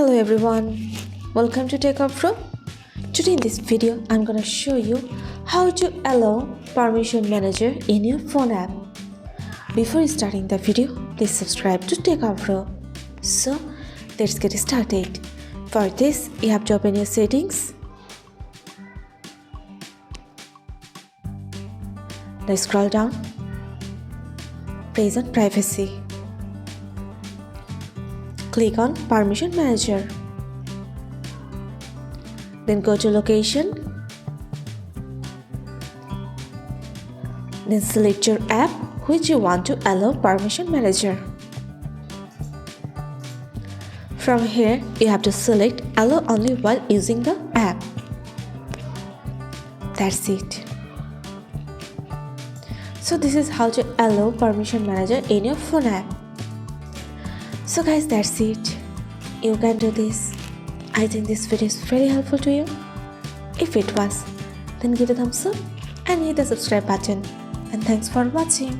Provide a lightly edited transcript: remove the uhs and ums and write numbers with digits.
Hello everyone, welcome to Techavro. Today in this video, I'm gonna show you how to allow permission manager in your phone app. Before starting the video, please subscribe to Techavro. So let's get started. For this, you have to open your settings. Now scroll down. Press on privacy. Click on Permission Manager. Then go to Location. Then select your app which you want to allow Permission Manager. From here, you have to select Allow only while using the app. That's it. So this is how to allow Permission Manager in your phone app. So guys, that's it. You can do this. I think this video is very helpful to you. If it was, then give a thumbs up and hit the subscribe button. And thanks for watching.